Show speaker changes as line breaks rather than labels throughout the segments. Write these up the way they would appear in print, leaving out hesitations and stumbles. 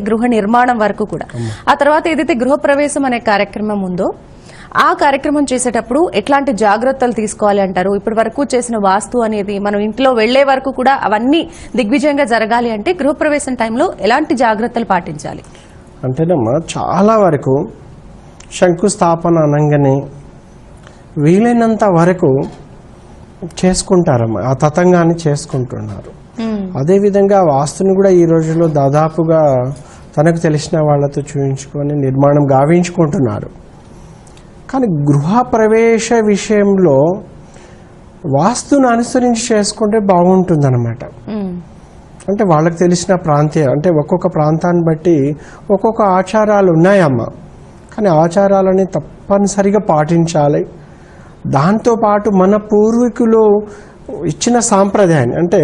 గృహ నిర్మాణం వరకు కూడా ఆ తర్వాత ఏదైతే గృహప్రవేశం అనే కార్యక్రమం ఉందో ఆ కార్యక్రమం చేసేటప్పుడు ఎట్లాంటి జాగ్రత్తలు తీసుకోవాలి అంటారు? ఇప్పటి వరకు చేసిన వాస్తు అనేది మనం ఇంట్లో వెళ్లే వరకు కూడా అవన్నీ దిగ్విజయంగా జరగాలి అంటే గృహప్రవేశం టైంలో ఎలాంటి జాగ్రత్తలు పాటించాలి?
అంటేనమ్మా చాలా వరకు శంకుస్థాపన అనగానే వీలైనంత వరకు చేసుకుంటారమ్మా, ఆ తతంగాన్ని చేసుకుంటున్నారు. అదేవిధంగా వాస్తుని కూడా ఈ రోజుల్లో దాదాపుగా తనకు తెలిసిన వాళ్ళతో చూయించుకొని నిర్మాణం గావించుకుంటున్నారు. కానీ గృహప్రవేశ విషయంలో వాస్తును అనుసరించి చేసుకుంటే బాగుంటుందన్నమాట. అంటే వాళ్ళకి తెలిసిన ప్రాంతీయ అంటే ఒక్కొక్క ప్రాంతాన్ని బట్టి ఒక్కొక్క ఆచారాలు ఉన్నాయమ్మా. కానీ ఆచారాలని తప్పనిసరిగా పాటించాలి. దాంతోపాటు మన పూర్వీకులు ఇచ్చిన సాంప్రదాయాన్ని అంటే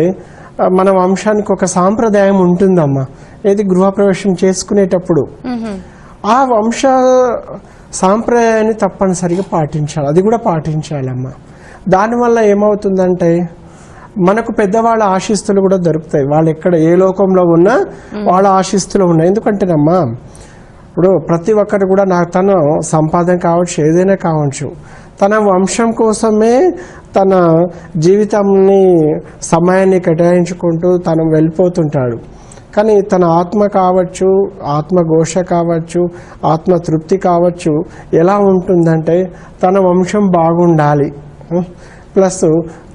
మన వంశానికి ఒక సాంప్రదాయం ఉంటుందమ్మా. ఏది గృహప్రవేశం చేసుకునేటప్పుడు ఆ వంశ సాంప్రదాయాన్ని తప్పనిసరిగా పాటించాలి. అది కూడా పాటించాలమ్మా. దానివల్ల ఏమవుతుందంటే మనకు పెద్దవాళ్ళ ఆశీస్సులు కూడా దొరుకుతాయి. వాళ్ళు ఎక్కడ ఏ లోకంలో ఉన్నా వాళ్ళ ఆశీస్సులు ఉన్నాయి. ఎందుకంటేనమ్మా ఇప్పుడు ప్రతి ఒక్కరు కూడా తన సంపాదన కావచ్చు, ఏదైనా కావచ్చు, తన వంశం కోసమే తన జీవితాన్ని సమయాన్ని కేటాయించుకుంటూ తను వెళ్ళిపోతుంటాడు. కానీ తన ఆత్మ కావచ్చు, ఆత్మఘోష కావచ్చు, ఆత్మతృప్తి కావచ్చు ఎలా ఉంటుందంటే తన వంశం బాగుండాలి. ప్లస్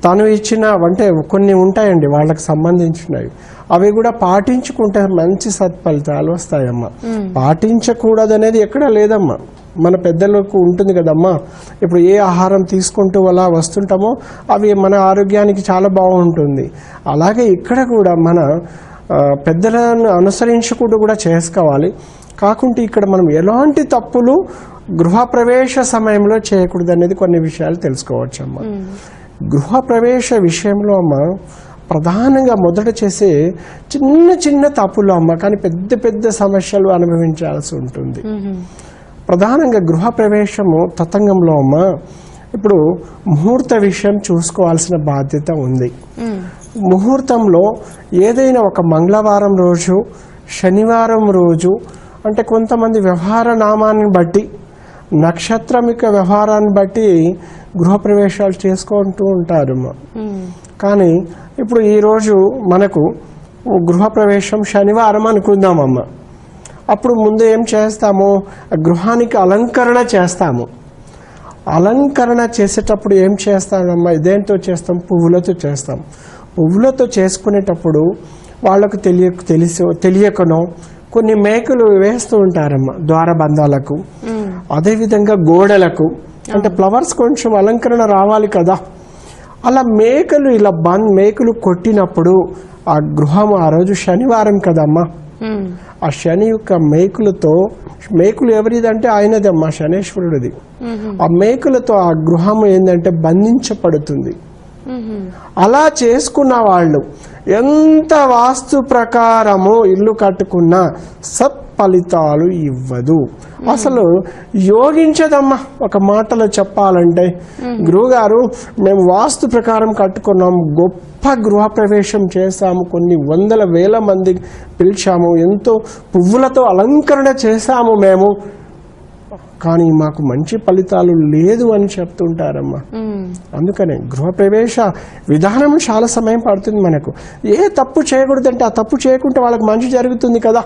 తను ఇచ్చిన అంటే కొన్ని ఉంటాయండి వాళ్ళకి సంబంధించినవి, అవి కూడా పాటించుకుంటే మంచి సత్ఫలితాలు వస్తాయమ్మా. పాటించకూడదనేది ఎక్కడా లేదమ్మా. మన పెద్దలకు ఉంటుంది కదమ్మా. ఇప్పుడు ఏ ఆహారం తీసుకుంటూ అలా వస్తుంటామో అవి మన ఆరోగ్యానికి చాలా బాగుంటుంది. అలాగే ఇక్కడ కూడా మన పెద్దలను అనుసరించుకుంటూ కూడా చేసుకోవాలి. కాకుంటే ఇక్కడ మనం ఎలాంటి తప్పులు గృహప్రవేశ సమయంలో చేయకూడదు అనేది కొన్ని విషయాలు తెలుసుకోవచ్చమ్మా. గృహప్రవేశ విషయంలో అమ్మా ప్రధానంగా మొదట చేసే చిన్న చిన్న తప్పులు అమ్మ, కానీ పెద్ద పెద్ద సమస్యలు అనుభవించాల్సి ఉంటుంది. ప్రధానంగా గృహప్రవేశము తతంగంలో అమ్మ ఇప్పుడు ముహూర్త విషయం చూసుకోవాల్సిన బాధ్యత ఉంది. ముహూర్తంలో ఏదైనా ఒక మంగళవారం రోజు, శనివారం రోజు, అంటే కొంతమంది వ్యవహార నామాన్ని బట్టి నక్షత్రమిక వ్యవహారాన్ని బట్టి గృహప్రవేశాలు చేసుకుంటూ ఉంటారు. కానీ ఇప్పుడు ఈరోజు మనకు గృహప్రవేశం శనివారం అనుకుందామమ్మ. అప్పుడు ముందు ఏం చేస్తాము, గృహానికి అలంకరణ చేస్తాము. అలంకరణ చేసేటప్పుడు ఏం చేస్తామమ్మా, దేంతో చేస్తాం? పువ్వులతో చేస్తాం. పువ్వులతో చేసుకునేటప్పుడు వాళ్ళకు తెలియకనో కొన్ని మేకలు వేస్తూ ఉంటారమ్మా ద్వారబంధాలకు, అదేవిధంగా గోడలకు. అంటే ఫ్లవర్స్ కొంచెం అలంకరణ రావాలి కదా. అలా మేకలు ఇలా మేకలు కొట్టినప్పుడు ఆ గృహం ఆ రోజు శనివారం కదమ్మా. ఆ శని యొక్క మేకులతో, మేకులు ఎవరిదంటే ఆయనదమ్మా, శనేశ్వరుడిది. ఆ మేకులతో ఆ గృహం ఏంటంటే బంధించబడుతుంది. అలా చేసుకున్న వాళ్ళు ఎంత వాస్తు ప్రకారము ఇల్లు కట్టుకున్నా సత్ఫలితాలు ఇవ్వదు, అసలు యోగించదమ్మా. ఒక మాటలో చెప్పాలంటే గురువుగారు మేము వాస్తు ప్రకారం కట్టుకున్నాం, గొప్ప గృహప్రవేశం చేశాము, కొన్ని వందల వేల మంది పిలిచాము, ఎంతో పువ్వులతో అలంకరణ చేశాము మేము, కానీ మాకు మంచి ఫలితాలు లేదు అని చెప్తుంటారమ్మా. అందుకనే గృహప్రవేశ విధానం చాలా సమయం పడుతుంది మనకు. ఏ తప్పు చేయకూడదంటే ఆ తప్పు చేయకుంటే వాళ్ళకి మంచి జరుగుతుంది కదా.